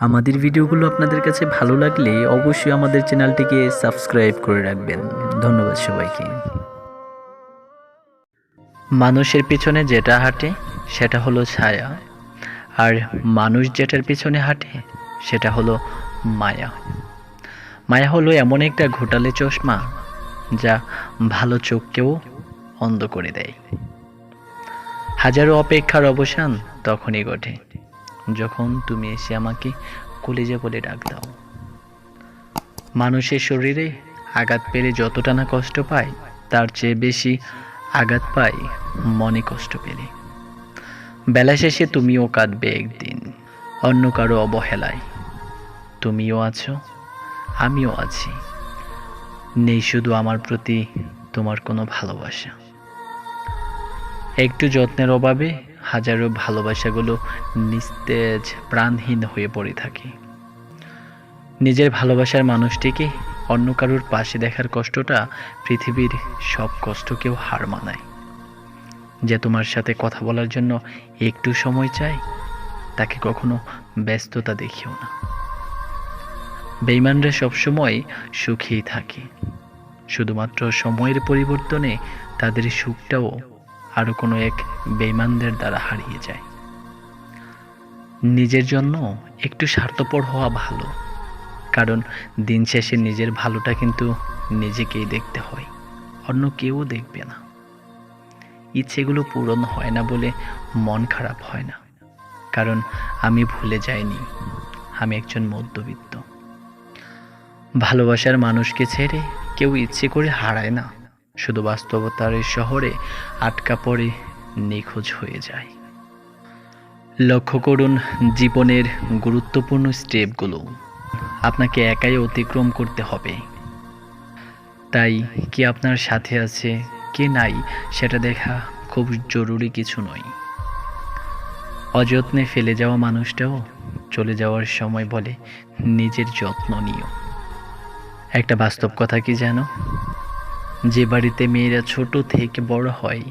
আমাদের ভিডিওগুলো আপনাদের কাছে ভালো লাগলে অবশ্যই আমাদের চ্যানেলটিকে সাবস্ক্রাইব করে রাখবেন। ধন্যবাদ সবাইকে। মানুষের পিছনে যেটা হাঁটে সেটা হলো ছায়া, আর মানুষ যেটার পিছনে হাঁটে সেটা হলো মায়া। মায়া হলো এমন একটা ঘোটালে চশমা যা ভালো চোখকেও অন্ধ করে দেয়। হাজারো অপেক্ষার অবসান তখনই ঘটে যখন তুমি এসে আমাকে কলিজা বলে ডাক দাও। মানুষের শরীরে আঘাত পেলে যতটা না কষ্ট পায়, তার চেয়ে বেশি আঘাত পায় মনে কষ্ট পেলে। বেলা শেষে তুমিও কাঁদবে একদিন, অন্য কারো অবহেলায়। তুমিও আছো, আমিও আছি। নেই শুধু আমার প্রতি তোমার কোনো ভালোবাসা। একটু যত্নের অভাবে হাজারো ভালোবাসাগুলো নিস্তেজ, প্রাণহীন হয়ে পড়ে থাকে। নিজের ভালোবাসার মানুষটিকে অন্য কারোর পাশে দেখার কষ্টটা পৃথিবীর সব কষ্টকেও হার মানায়। যে তোমার সাথে কথা বলার জন্য একটু সময় চাই, তাকে কখনো ব্যস্ততা দেখিও না। বেঈমানরা সবসময় সুখেই থাকে, শুধুমাত্র সময়ের পরিবর্তনে তাদের সুখটাও আরো কোনো এক বেঈমানদের দ্বারা হারিয়ে যায়। নিজের জন্য একটু স্বার্থপর হওয়া ভালো, কারণ দিন শেষে নিজের ভালোটা কিন্তু নিজেকেই দেখতে হয়, অন্য কেউ দেখবে না। ইচ্ছেগুলো পূরণ হয় না বলে মন খারাপ হয় না, কারণ আমি ভুলে যাইনি আমি একজন মধ্যবিত্ত। ভালোবাসার মানুষকে ছেড়ে কেউ ইচ্ছে করে হারায় না, শুধু বাস্তবতার এই শহরে আটকা পড়ে নিখোঁজ হয়ে যায়। লক্ষ্য করুন জীবনের গুরুত্বপূর্ণ স্টেপগুলো আপনাকে একাই অতিক্রম করতে হবে। তাই কে আপনার সাথে আছে, কে নাই, সেটা দেখা খুব জরুরি কিছু নয়। অযত্নে ফেলে যাওয়া মানুষটাও চলে যাওয়ার সময় বলে নিজের যত্ন নিও। একটা বাস্তব কথা কি জানো? যে বাড়িতে মেয়েরা ছোট থেকে বড় হয়,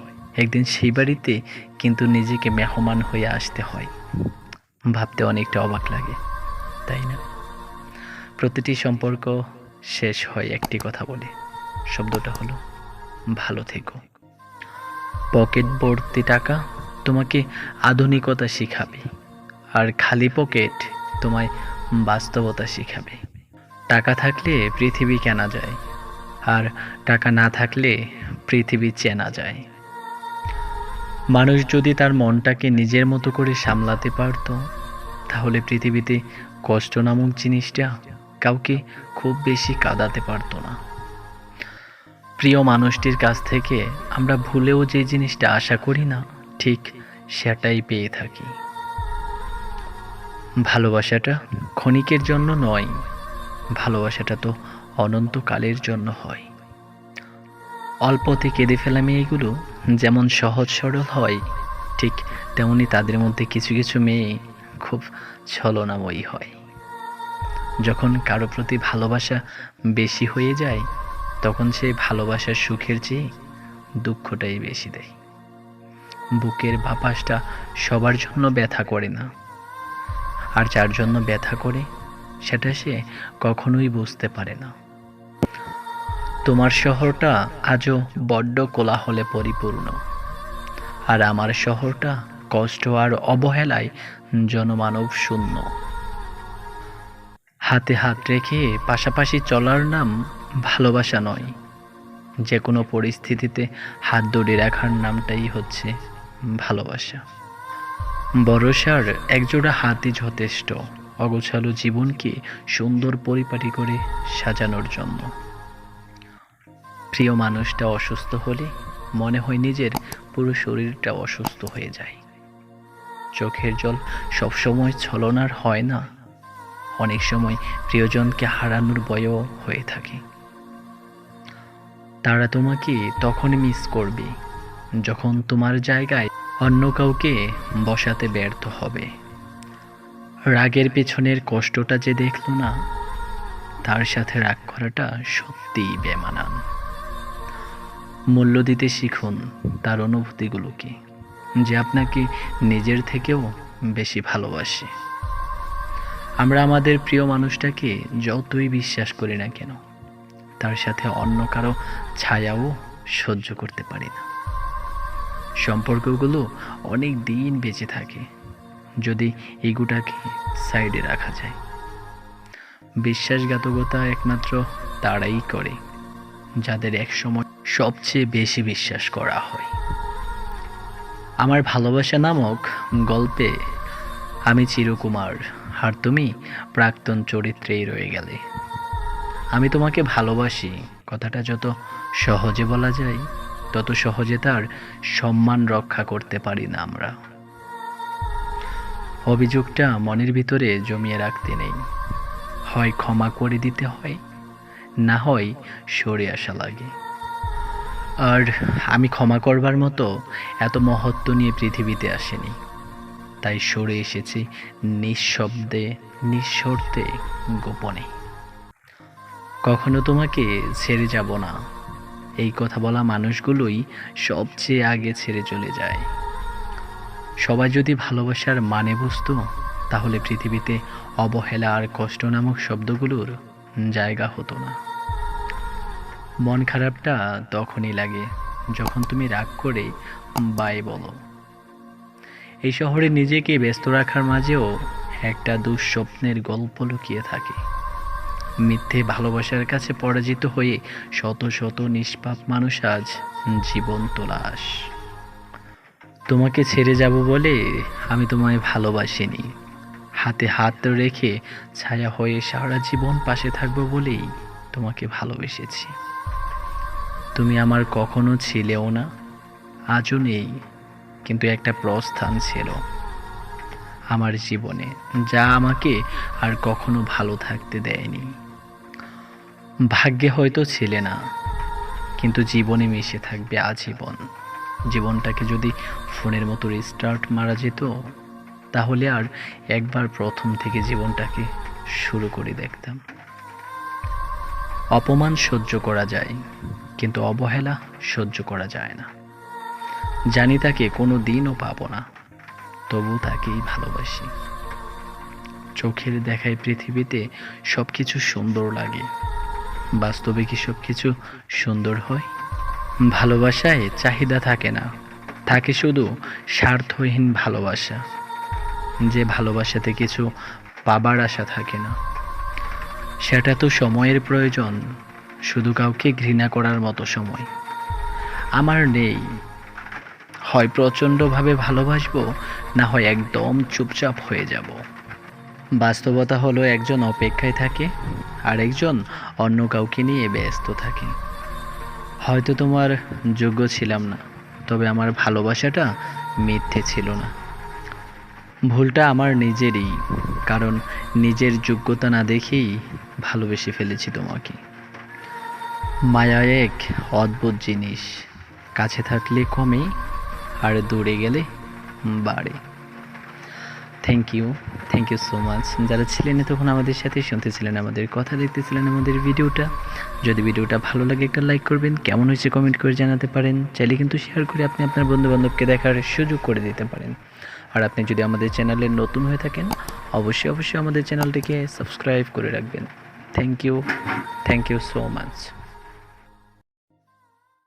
একদিন সেই বাড়িতে কিন্তু নিজেকে মেহমান হয়ে আসতে হয়। ভাবতে অনেকটা অবাক লাগে, তাই না? প্রতিটি সম্পর্ক শেষ হয় একটি কথা বলে, শব্দটা হলো ভালো থেকো। পকেট ভর্তি টাকা তোমাকে আধুনিকতা শিখাবে, আর খালি পকেট তোমায় বাস্তবতা শিখাবে। টাকা থাকলে পৃথিবী কেনা যায়, আর টাকা না থাকলে পৃথিবী চেনা যায়। মানুষ যদি তার মনটাকে নিজের মতো করে সামলাতে পারত, তাহলে পৃথিবীতে কষ্ট নামক জিনিসটা কাউকে খুব বেশি কাঁদাতে পারত না। প্রিয় মানুষটির কাছ থেকে আমরা ভুলেও যে জিনিসটা আশা করি না, ঠিক সেটাই পেয়ে থাকি। ভালোবাসাটা ক্ষণিকের জন্য নয়, ভালোবাসাটা তো অনন্তকালের জন্য হয়। অল্পতে কেঁদে ফেলা মেয়েগুলো যেমন সহজ সরল হয়, ঠিক তেমনি তাদের মধ্যে কিছু কিছু মেয়ে খুব ছলনাময়ী হয়। যখন কারো প্রতি ভালোবাসা বেশি হয়ে যায়, তখন সেই ভালোবাসার সুখের চেয়ে দুঃখটাই বেশি দেয়। বুকের বাপাসটা সবার জন্য ব্যথা করে না, আর যার জন্য ব্যথা করে সেটা সে কখনোই বুঝতে পারে না। তোমার শহরটা আজও বড্ড কোলাহলে পরিপূর্ণ, আর আমার শহরটা কষ্ট আর অবহেলায় জনমানব শূন্য। হাতে হাত রেখে পাশাপাশি চলার নাম ভালোবাসা নয়, যে কোনো পরিস্থিতিতে হাত ধরে রাখার নামটাই হচ্ছে ভালোবাসা। ভরসার একজোড়া হাতই যথেষ্ট অগোছালো জীবনকে সুন্দর পরিপাটি করে সাজানোর জন্য। প্রিয় মানুষটা অসুস্থ হলে মনে হয় নিজের পুরো শরীরটা অসুস্থ হয়ে যায়। চোখের জল সবসময় ছলনার হয় না, অনেক সময় প্রিয়জনকে হারানোর ভয়ও হয়ে থাকে। তারা তোমাকে তখনই মিস করবে যখন তোমার জায়গায় অন্য কাউকে বসাতে ব্যর্থ হবে। রাগের পেছনের কষ্টটা যে দেখলো না, তার সাথে রাগ করাটা সত্যিই বেমানান। মূল্য দিতে শিখুন তার অনুভূতিগুলোকে, যে আপনাকে নিজের থেকেও বেশি ভালোবাসে। আমরা আমাদের প্রিয় মানুষটাকে যতই বিশ্বাস করি না কেন, তার সাথে অন্য কারো ছায়াও সহ্য করতে পারি না। সম্পর্কগুলো অনেক দিন বেঁচে থাকে যদি ইগোটাকে সাইডে রাখা যায়। বিশ্বাসঘাতকতা একমাত্র তারাই করে যাদের একসময় সবচেয়ে বেশি বিশ্বাস করা হয়। আমার ভালোবাসা নামক গল্পে আমি চিরকুমার, আর তুমি প্রাক্তন চরিত্রেই রয়ে গেলে। আমি তোমাকে ভালোবাসি কথাটা যত সহজে বলা যায়, তত সহজে তার সম্মান রক্ষা করতে পারি না আমরা। অভিযোগটা মনের ভিতরে জমিয়ে রাখতে নেই, হয় ক্ষমা করে দিতে হয়, না হয় সরে আসা লাগে। আর আমি ক্ষমা করবার মতো এত মহত্ব নিয়ে পৃথিবীতে আসেনি, তাই সরে এসেছি নিঃশব্দে, নিঃশর্তে, গোপনে। কখনো তোমাকে ছেড়ে যাব না, এই কথা বলা মানুষগুলোই সবচেয়ে আগে ছেড়ে চলে যায়। সবাই যদি ভালোবাসার মানে বুঝতো, তাহলে পৃথিবীতে অবহেলা আর কষ্ট নামক শব্দগুলোর জায়গা হতো না। মন খারাপটা তখনই লাগে যখন তুমি রাগ করে বাই বলো। এই শহরে নিজেকে ব্যস্ত রাখার মাঝেও একটা দুঃস্বপ্নের গল্প লুকিয়ে থাকে। মিথ্যে ভালোবাসার কাছে পরাজিত হয়ে শত শত নিষ্পাপ মানুষ আজ জীবন্ত লাশ। তোমাকে ছেড়ে যাব বলে আমি তোমায় ভালোবাসিনি, হাতে হাত রেখে ছায়া হয়ে সারা জীবন পাশে থাকবো বলেই তোমাকে ভালোবেসেছি। তুমি আমার কখনো ছিলেও না, আজও নেই, কিন্তু একটা প্রস্থান ছিল আমার জীবনে, যা আমাকে আর কখনো ভালো থাকতে দেয়নি। ভাগ্যে হয়তো ছিলে না, কিন্তু জীবনে মিশে থাকবে আজীবন। জীবনটাকে যদি ফোনের মতো রিস্টার্ট মারা যেত, তাহলে আর একবার প্রথম থেকে জীবনটাকে শুরু করে দেখতাম। অপমান সহ্য করা যায়, কিন্তু অবহেলা সহ্য করা যায় না। জানি তাকে কোনো দিনও পাবো না, তবু তাকেই ভালোবাসি। চোখের দেখায় পৃথিবীতে সব কিছু সুন্দর লাগে, বাস্তবে কি সব কিছু সুন্দর হয়? ভালোবাসায় চাহিদা থাকে না, থাকে শুধু স্বার্থহীন ভালোবাসা, যে ভালোবাসাতে কিছু পাবার আশা থাকে না। সেটা তো সময়ের প্রয়োজন, শুধু কাউকে ঘৃণা করার মতো সময় আমার নেই। হয় প্রচণ্ডভাবে ভালোবাসবো, না হয় একদম চুপচাপ হয়ে যাব। বাস্তবতা হলো একজন অপেক্ষায় থাকে আর একজন অন্য কাউকে নিয়ে ব্যস্ত থাকে। হয়তো তোমার যোগ্য ছিলাম না, তবে আমার ভালোবাসাটা মিথ্যে ছিল না। ভুলটা আমার নিজেরই, কারণ নিজের যোগ্যতা না দেখেই ভালোবেসে ফেলেছি তোমাকে। মায়া এক অদ্ভুত জিনিস, কাছে থাকলে কমে আর দূরে গেলে বাড়ে। থ্যাংক ইউ সো মাচ যারা ছিলেন তখন আমাদের সাথে, শুনতেছিলেন আমাদের কথা, দেখতেছিলেন আমাদের ভিডিওটা। যদি ভিডিওটা ভালো লাগে একটা লাইক করবেন, কেমন হয়েছে কমেন্ট করে জানাতে পারেন। চাইলে কিন্তু শেয়ার করে আপনি আপনার বন্ধুবান্ধবকে দেখার সুযোগ করে দিতে পারেন। আর আপনি যদি আমাদের চ্যানেলে নতুন হয়ে থাকেন, অবশ্যই আমাদের চ্যানেলটিকে সাবস্ক্রাইব করে রাখবেন। Thank you so much.